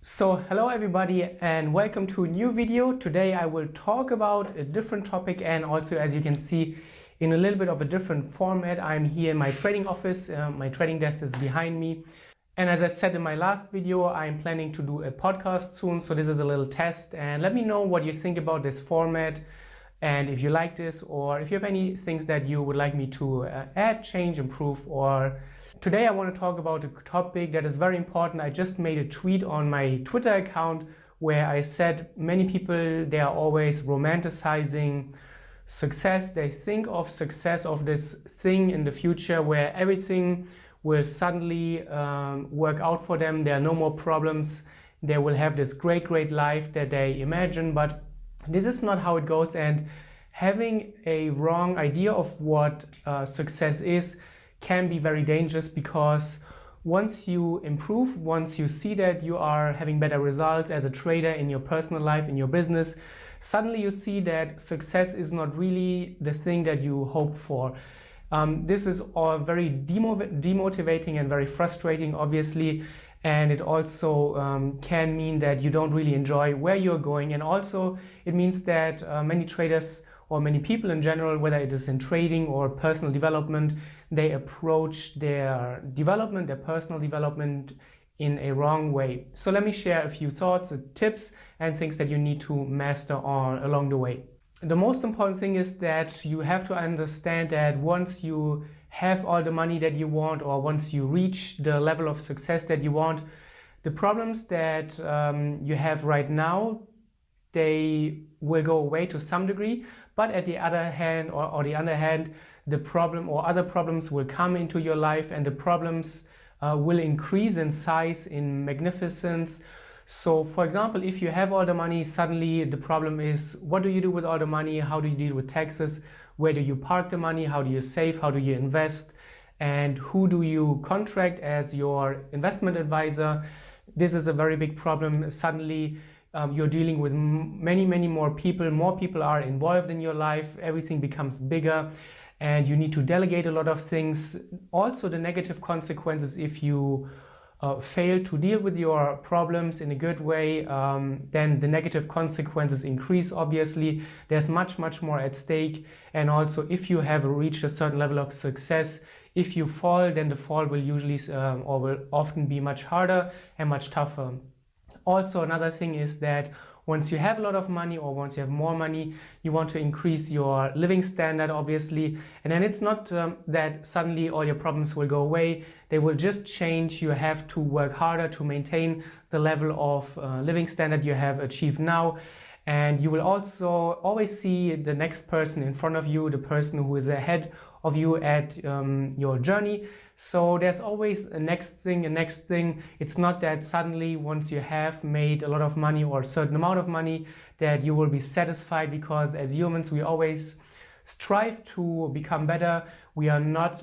So hello everybody and welcome to a new video. Today I will talk about a different topic and also, as you can see, in a little bit of a different format. I'm here in my trading office. My trading desk is behind me. And as I said in my last video, I'm planning to do a podcast soon. So this is a little test, and let me know what you think about this format and if you like this, or if you have any things that you would like me to add, change, improve. Or today I want to talk about a topic that is very important. I just made a tweet on my Twitter account where I said many people, they are always romanticizing success. They think of success of this thing in the future where everything will suddenly work out for them. There are no more problems. They will have this great life that they imagine, but this is not how it goes. And having a wrong idea of what success is can be very dangerous, because once you improve, once you see that you are having better results as a trader in your personal life, in your business, suddenly you see that success is not really the thing that you hoped for. This is all very demotivating and very frustrating, obviously, and it also can mean that you don't really enjoy where you're going. And also it means that many traders, or many people in general, whether it is in trading or personal development, they approach their development, their personal development, in a wrong way. So let me share a few thoughts, tips, and things that you need to master on along the way. The most important thing is that you have to understand that once you have all the money that you want, or once you reach the level of success that you want, the problems that you have right now, they will go away to some degree. But at the other hand, the problem or other problems will come into your life, and the problems will increase in size, in magnificence. So for example, if you have all the money, suddenly the problem is, what do you do with all the money? How do you deal with taxes? Where do you park the money? How do you save? How do you invest? And who do you contract as your investment advisor? This is a very big problem. Suddenly you're dealing with many more people. More people are involved in your life. Everything becomes bigger, and you need to delegate a lot of things. Also, the negative consequences, if you fail to deal with your problems in a good way, then the negative consequences increase, obviously. There's much more at stake. And also, if you have reached a certain level of success, if you fall, then the fall will usually or will often be much harder and much tougher. Also, another thing is that once you have a lot of money, or once you have more money, you want to increase your living standard, obviously. And then it's not that suddenly all your problems will go away. They will just change. You have to work harder to maintain the level of living standard you have achieved now. And you will also always see the next person in front of you, the person who is ahead of you at your journey. So there's always a next thing. It's not that suddenly, once you have made a lot of money or a certain amount of money, that you will be satisfied, because as humans, we always strive to become better. We are not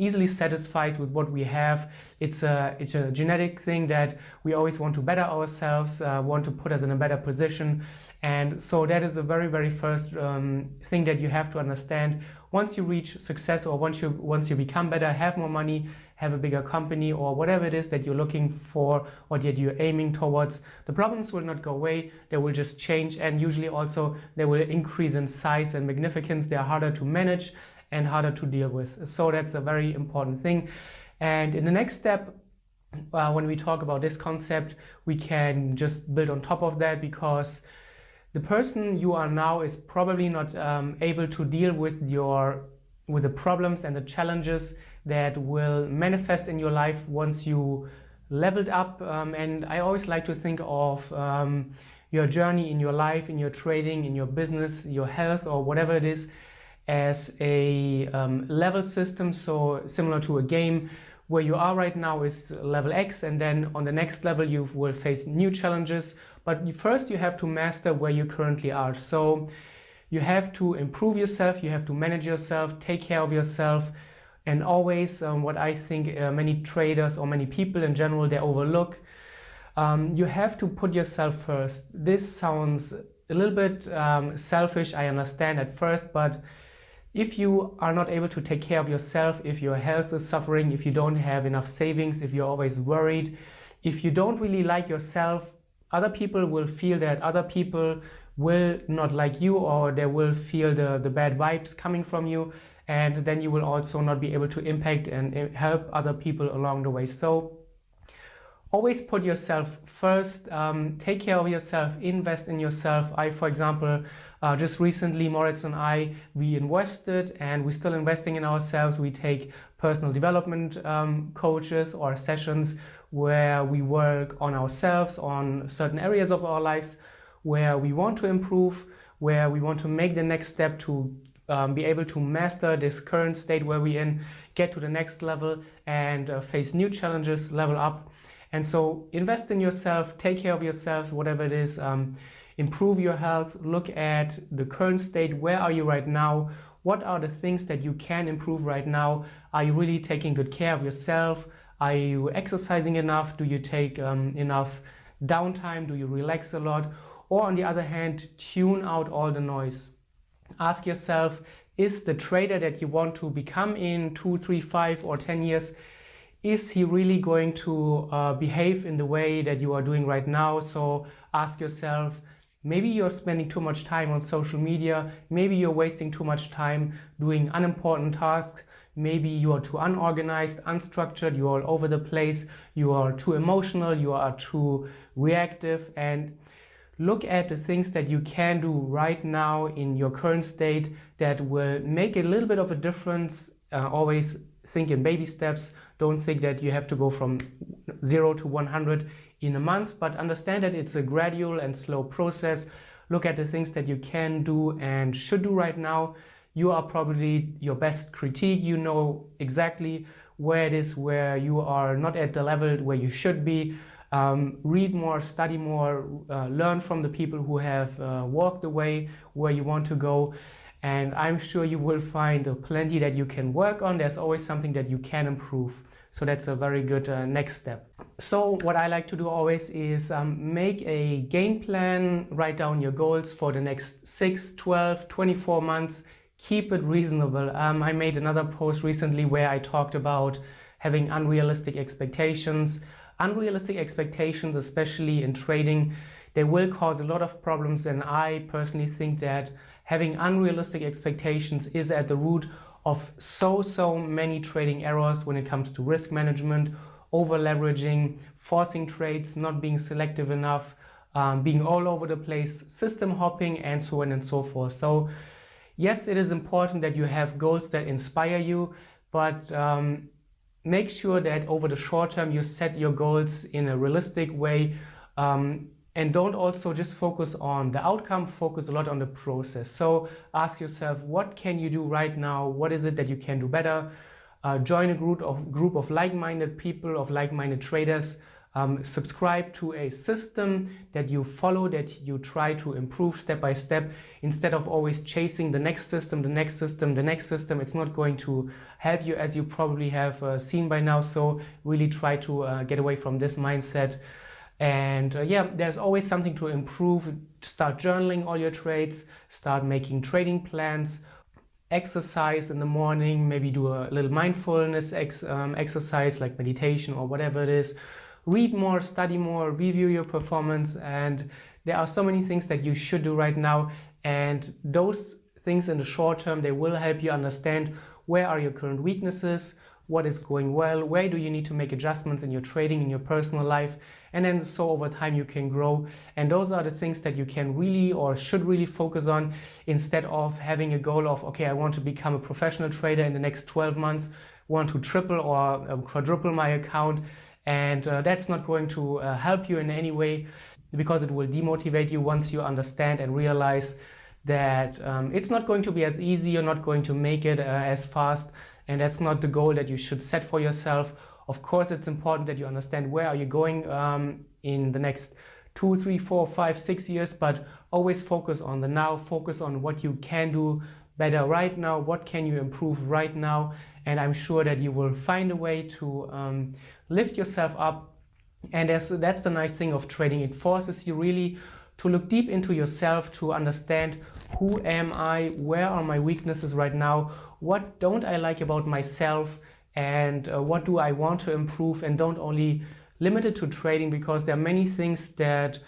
easily satisfied with what we have. It's a genetic thing that we always want to better ourselves, want to put us in a better position. And so that is the very first thing that you have to understand. Once you reach success, or once you become better, have more money, have a bigger company, or whatever it is that you're looking for or that you're aiming towards, the problems will not go away. They will just change, and usually also they will increase in size and magnificence. They are harder to manage and harder to deal with. So that's a very important thing. And in the next step, when we talk about this concept, we can just build on top of that, because the person you are now is probably not able to deal with the problems and the challenges that will manifest in your life once you leveled up. And I always like to think of your journey in your life, in your trading, in your business, your health, or whatever it is, as a level system. So similar to a game, where you are right now is level X, and then on the next level you will face new challenges. But first you have to master where you currently are. So you have to improve yourself, you have to manage yourself, take care of yourself. And always, what I think many traders or many people in general, they overlook, you have to put yourself first. This sounds a little bit selfish, I understand at first, but if you are not able to take care of yourself, if your health is suffering, if you don't have enough savings, if you're always worried, If you don't really like yourself, other people will feel that, other people will not like you, or they will feel the bad vibes coming from you, and then you will also not be able to impact and help other people along the way. So always put yourself first, take care of yourself, invest in yourself. For example, just recently, Moritz and I, we invested, and we're still investing in ourselves. We take personal development coaches or sessions where we work on ourselves, on certain areas of our lives where we want to improve, where we want to make the next step to be able to master this current state where we're in, get to the next level, and face new challenges, level up. And so invest in yourself, take care of yourself, whatever it is, improve your health, look at the current state. Where are you right now? What are the things that you can improve right now? Are you really taking good care of yourself? Are you exercising enough? Do you take enough downtime? Do you relax a lot? Or on the other hand, tune out all the noise. Ask yourself, is the trader that you want to become in 2, 3, 5 or 10 years, is he really going to behave in the way that you are doing right now? So ask yourself, maybe you're spending too much time on social media, maybe you're wasting too much time doing unimportant tasks, maybe you are too unorganized, unstructured, you are all over the place, you are too emotional, you are too reactive. And look at the things that you can do right now in your current state that will make a little bit of a difference. Always think in baby steps. Don't think that you have to go from 0 to 100 in a month, but understand that it's a gradual and slow process. Look at the things that you can do and should do right now. You are probably your best critique. You know exactly where it is where you are not at the level where you should be. Read more, study more, learn from the people who have walked the way where you want to go. And I'm sure you will find plenty that you can work on. There's always something that you can improve. So that's a very good next step. So what I like to do always is make a game plan, write down your goals for the next 6, 12, 24 months. Keep it reasonable. I made another post recently where I talked about having unrealistic expectations. Unrealistic expectations, especially in trading, they will cause a lot of problems, and I personally think that having unrealistic expectations is at the root of so many trading errors when it comes to risk management, over leveraging, forcing trades, not being selective enough, being all over the place, system hopping, and so on and so forth. So yes, it is important that you have goals that inspire you, but make sure that over the short term you set your goals in a realistic way, and don't also just focus on the outcome, focus a lot on the process. So ask yourself, what can you do right now? What is it that you can do better? Join a group of like-minded people, of like-minded traders. Subscribe to a system that you follow, that you try to improve step by step, instead of always chasing the next system, the next system, the next system. It's not going to help you, as you probably have seen by now. So really try to get away from this mindset. And yeah, there's always something to improve. Start journaling all your trades, start making trading plans, exercise in the morning, maybe do a little mindfulness exercise like meditation or whatever it is. Read more, study more, review your performance, and there are so many things that you should do right now, and those things in the short term, they will help you understand where are your current weaknesses, what is going well, where do you need to make adjustments in your trading, in your personal life, and then so over time you can grow. And those are the things that you can really or should really focus on, instead of having a goal of, okay, I want to become a professional trader in the next 12 months, want to triple or quadruple my account. And that's not going to help you in any way, because it will demotivate you once you understand and realize that it's not going to be as easy. You're not going to make it as fast, and that's not the goal that you should set for yourself. Of course, it's important that you understand where are you going in the next 2, 3, 4, 5, 6 years, but always focus on the now, focus on what you can do better right now, what can you improve right now, and I'm sure that you will find a way to lift yourself up. And that's the nice thing of trading. It forces you really to look deep into yourself, to understand, who am I, where are my weaknesses right now, what don't I like about myself, and what do I want to improve. And don't only limited to trading, because there are many things that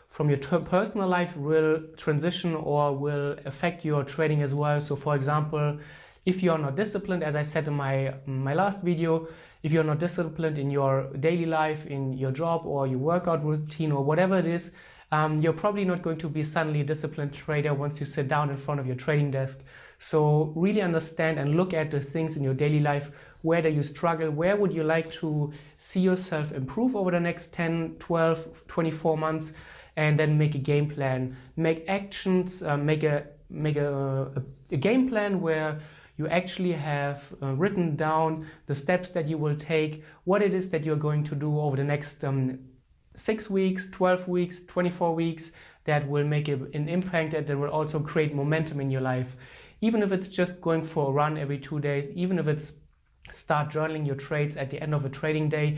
from your personal life will transition or will affect your trading as well. So for example, if you're not disciplined, as I said in my last video, if you're not disciplined in your daily life, in your job or your workout routine or whatever it is, you're probably not going to be suddenly a disciplined trader once you sit down in front of your trading desk. So really understand and look at the things in your daily life. Where do you struggle? Where would you like to see yourself improve over the next 10, 12, 24 months? And then make a game plan, make actions, make a game plan where you actually have written down the steps that you will take, what it is that you're going to do over the next 6 weeks, 12 weeks, 24 weeks, that will make an impact, that will also create momentum in your life. Even if it's just going for a run every 2 days, even if it's start journaling your trades at the end of a trading day,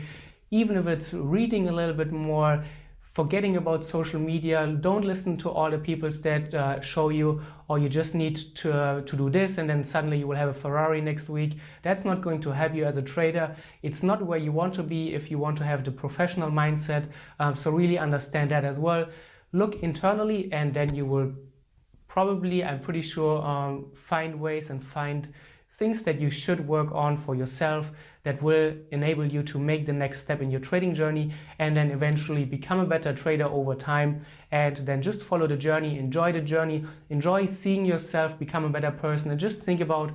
even if it's reading a little bit more, forgetting about social media. Don't listen to all the people that show you, or you just need to do this and then suddenly you will have a Ferrari next week. That's not going to help you as a trader. It's not where you want to be if you want to have the professional mindset. So really understand that as well. Look internally, and then you will probably, I'm pretty sure, find ways and find things that you should work on for yourself that will enable you to make the next step in your trading journey, and then eventually become a better trader over time. And then just follow the journey, enjoy seeing yourself become a better person, and just think about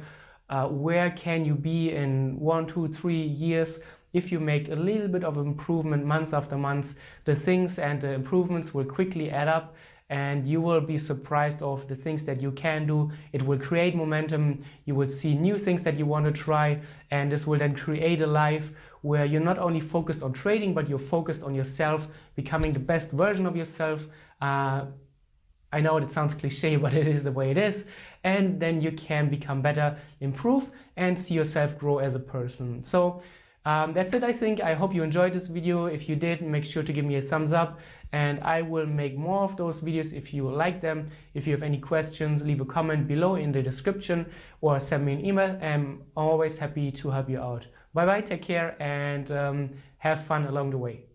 where can you be in 1, 2, 3 years. If you make a little bit of improvement months after months, the things and the improvements will quickly add up, and you will be surprised of the things that you can do. It will create momentum. You will see new things that you want to try, and this will then create a life where you're not only focused on trading, but you're focused on yourself, becoming the best version of yourself. I know it sounds cliche, but it is the way it is. And then you can become better, improve, and see yourself grow as a person. So that's it, I think. I hope you enjoyed this video. If you did, make sure to give me a thumbs up, and I will make more of those videos if you like them. If you have any questions, leave a comment below in the description or send me an email. I'm always happy to help you out. Bye bye, take care, and have fun along the way.